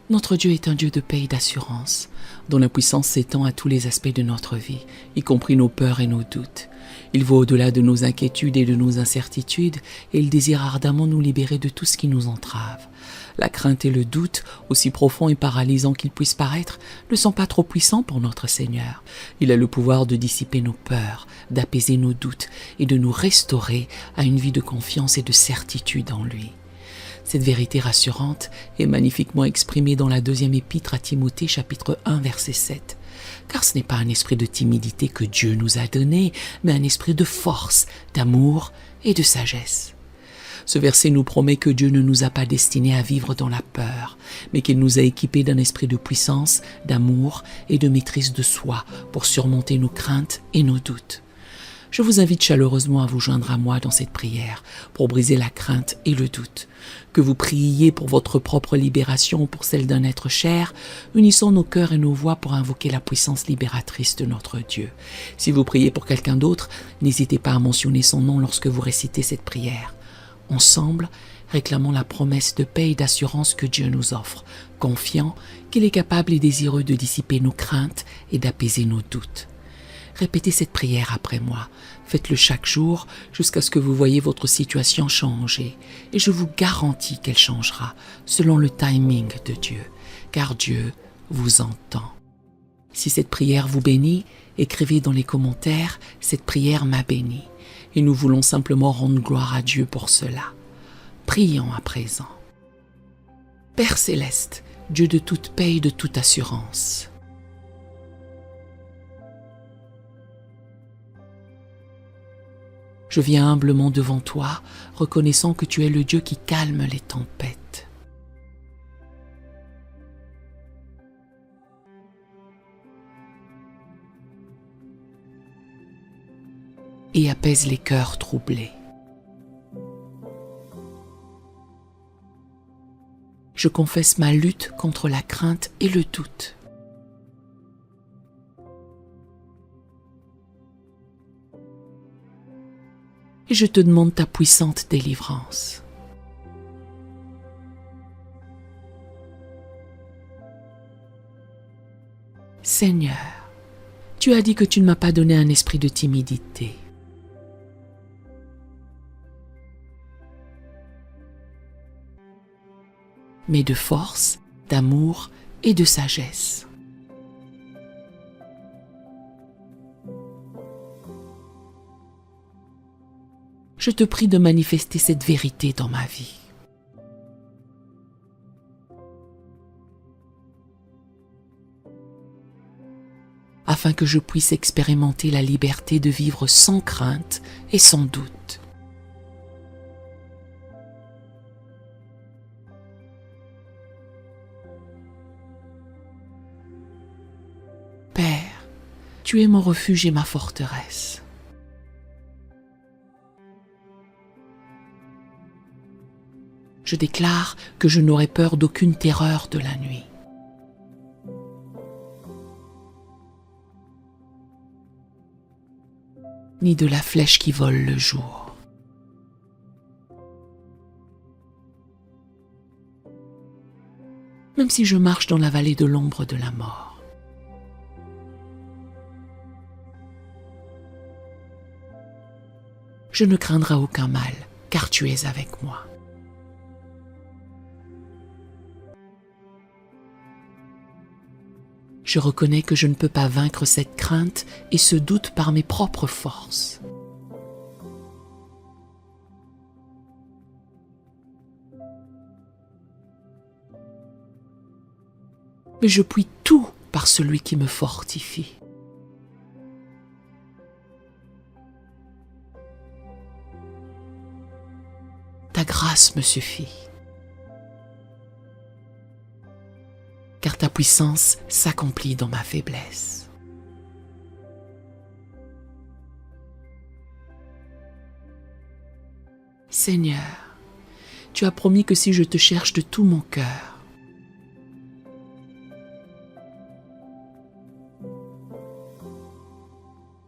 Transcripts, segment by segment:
Notre Dieu est un Dieu de paix et d'assurance, dont la puissance s'étend à tous les aspects de notre vie, y compris nos peurs et nos doutes. Il va au-delà de nos inquiétudes et de nos incertitudes, et il désire ardemment nous libérer de tout ce qui nous entrave. La crainte et le doute, aussi profonds et paralysants qu'ils puissent paraître, ne sont pas trop puissants pour notre Seigneur. Il a le pouvoir de dissiper nos peurs, d'apaiser nos doutes et de nous restaurer à une vie de confiance et de certitude en lui. Cette vérité rassurante est magnifiquement exprimée dans la deuxième épître à Timothée, chapitre 1, verset 7. Car ce n'est pas un esprit de timidité que Dieu nous a donné, mais un esprit de force, d'amour et de sagesse. Ce verset nous promet que Dieu ne nous a pas destinés à vivre dans la peur, mais qu'il nous a équipés d'un esprit de puissance, d'amour et de maîtrise de soi pour surmonter nos craintes et nos doutes. Je vous invite chaleureusement à vous joindre à moi dans cette prière pour briser la crainte et le doute. Que vous priez pour votre propre libération ou pour celle d'un être cher, unissons nos cœurs et nos voix pour invoquer la puissance libératrice de notre Dieu. Si vous priez pour quelqu'un d'autre, n'hésitez pas à mentionner son nom lorsque vous récitez cette prière. Ensemble, réclamons la promesse de paix et d'assurance que Dieu nous offre, confiant qu'il est capable et désireux de dissiper nos craintes et d'apaiser nos doutes. Répétez cette prière après moi. Faites-le chaque jour jusqu'à ce que vous voyez votre situation changer. Et je vous garantis qu'elle changera selon le timing de Dieu, car Dieu vous entend. Si cette prière vous bénit, écrivez dans les commentaires « Cette prière m'a béni » et nous voulons simplement rendre gloire à Dieu pour cela. Prions à présent. Père céleste, Dieu de toute paix et de toute assurance, je viens humblement devant toi, reconnaissant que tu es le Dieu qui calme les tempêtes. Et apaise les cœurs troublés. Je confesse ma lutte contre la crainte et le doute. Et je te demande ta puissante délivrance. Seigneur, tu as dit que tu ne m'as pas donné un esprit de timidité, mais de force, d'amour et de sagesse. Je te prie de manifester cette vérité dans ma vie. Afin que je puisse expérimenter la liberté de vivre sans crainte et sans doute. Père, tu es mon refuge et ma forteresse. Je déclare que je n'aurai peur d'aucune terreur de la nuit. Ni de la flèche qui vole le jour. Même si je marche dans la vallée de l'ombre de la mort. Je ne craindrai aucun mal, car tu es avec moi. Je reconnais que je ne peux pas vaincre cette crainte et ce doute par mes propres forces. Mais je puis tout par celui qui me fortifie. Ta grâce me suffit. Car ta puissance s'accomplit dans ma faiblesse. Seigneur, tu as promis que si je te cherche de tout mon cœur,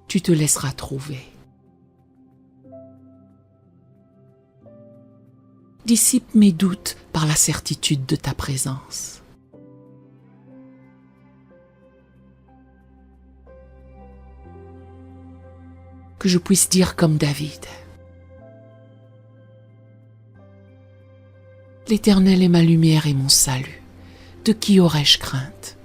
tu te laisseras trouver. Dissipe mes doutes par la certitude de ta présence. que je puisse dire comme David: L'Éternel est ma lumière et mon salut. De qui aurais-je crainte?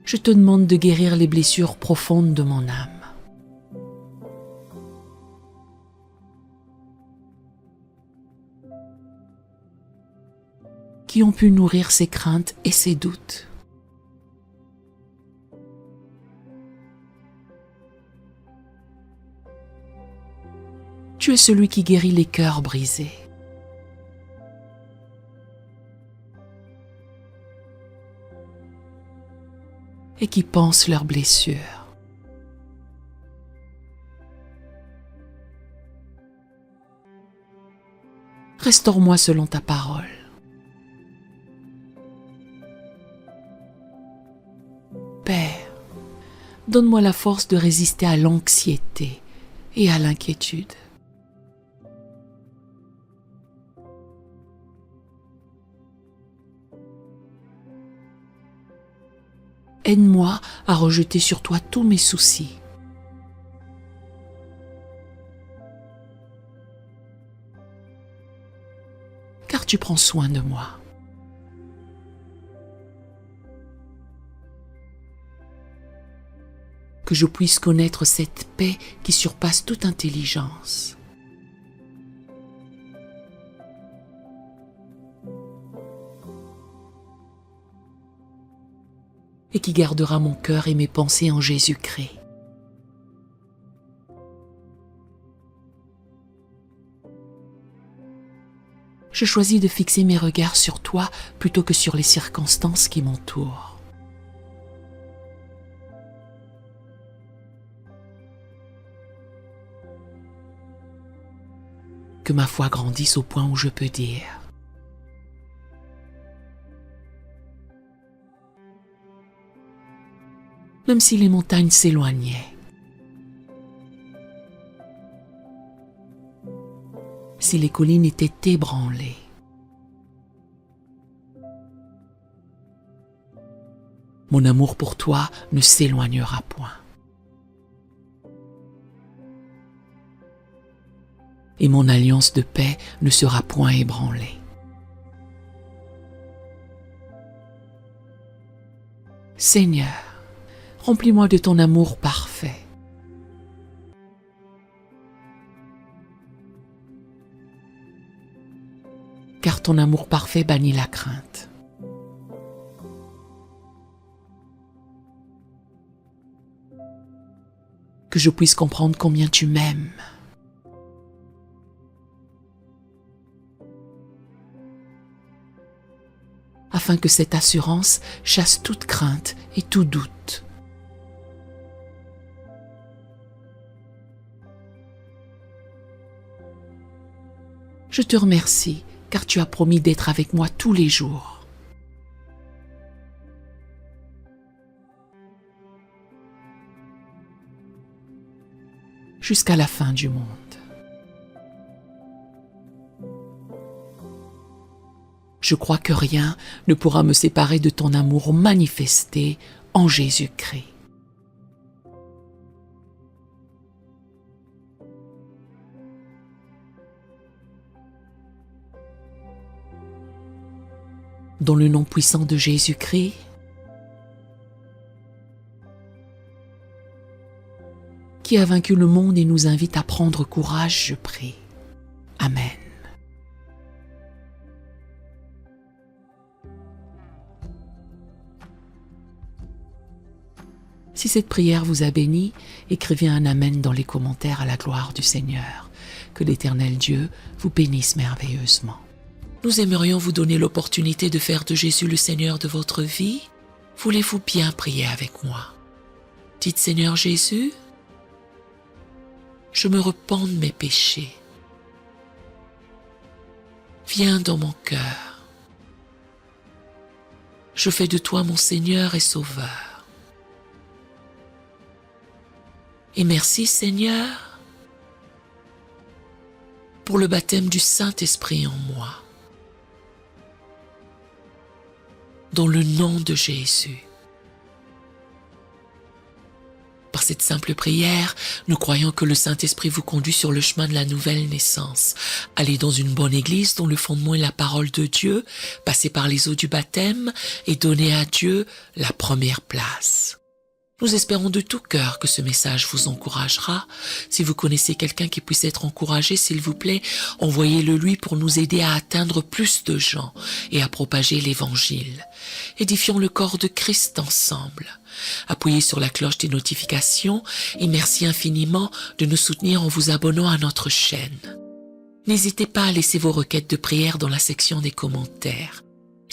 Je te demande de guérir les blessures profondes de mon âme. Qui ont pu nourrir ses craintes et ses doutes. Tu es celui qui guérit les cœurs brisés. Et qui pansent leurs blessures. Restaure-moi selon ta parole. Père, donne-moi la force de résister à l'anxiété et à l'inquiétude. Aide-moi à rejeter sur toi tous mes soucis. Car tu prends soin de moi. Que je puisse connaître cette paix qui surpasse toute intelligence. Et qui gardera mon cœur et mes pensées en Jésus-Christ. Je choisis de fixer mes regards sur toi plutôt que sur les circonstances qui m'entourent. Que ma foi grandisse au point où je peux dire: même si les montagnes s'éloignaient, si les collines étaient ébranlées, mon amour pour toi ne s'éloignera point. Et mon alliance de paix ne sera point ébranlée. Seigneur, remplis-moi de ton amour parfait. Car ton amour parfait bannit la crainte. Que je puisse comprendre combien tu m'aimes. Afin que cette assurance chasse toute crainte et tout doute. Je te remercie car tu as promis d'être avec moi tous les jours. Jusqu'à la fin du monde. Je crois que rien ne pourra me séparer de ton amour manifesté en Jésus-Christ. Dans le nom puissant de Jésus-Christ, qui a vaincu le monde et nous invite à prendre courage, je prie. Amen. Si cette prière vous a béni, écrivez un Amen dans les commentaires à la gloire du Seigneur. Que l'Éternel Dieu vous bénisse merveilleusement. Nous aimerions vous donner l'opportunité de faire de Jésus le Seigneur de votre vie. Voulez-vous bien prier avec moi? Dites: Seigneur Jésus, je me repens de mes péchés. Viens dans mon cœur. Je fais de toi mon Seigneur et Sauveur. Et merci Seigneur pour le baptême du Saint-Esprit en moi. dans le nom de Jésus. Par cette simple prière, nous croyons que le Saint-Esprit vous conduit sur le chemin de la nouvelle naissance. Allez dans une bonne église dont le fondement est la parole de Dieu, passez par les eaux du baptême et donnez à Dieu la première place. Nous espérons de tout cœur que ce message vous encouragera. Si vous connaissez quelqu'un qui puisse être encouragé, s'il vous plaît, envoyez-le lui pour nous aider à atteindre plus de gens et à propager l'Évangile. Édifions le corps de Christ ensemble. Appuyez sur la cloche des notifications et merci infiniment de nous soutenir en vous abonnant à notre chaîne. N'hésitez pas à laisser vos requêtes de prière dans la section des commentaires.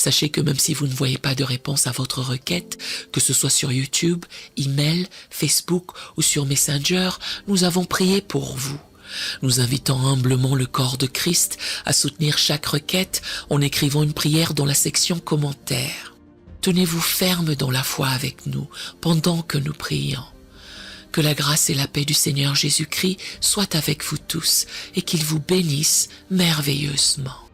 Sachez que même si vous ne voyez pas de réponse à votre requête, que ce soit sur YouTube, email, Facebook ou sur Messenger, nous avons prié pour vous. Nous invitons humblement le corps de Christ à soutenir chaque requête en écrivant une prière dans la section commentaires. Tenez-vous ferme dans la foi avec nous pendant que nous prions. Que la grâce et la paix du Seigneur Jésus-Christ soient avec vous tous et qu'il vous bénisse merveilleusement.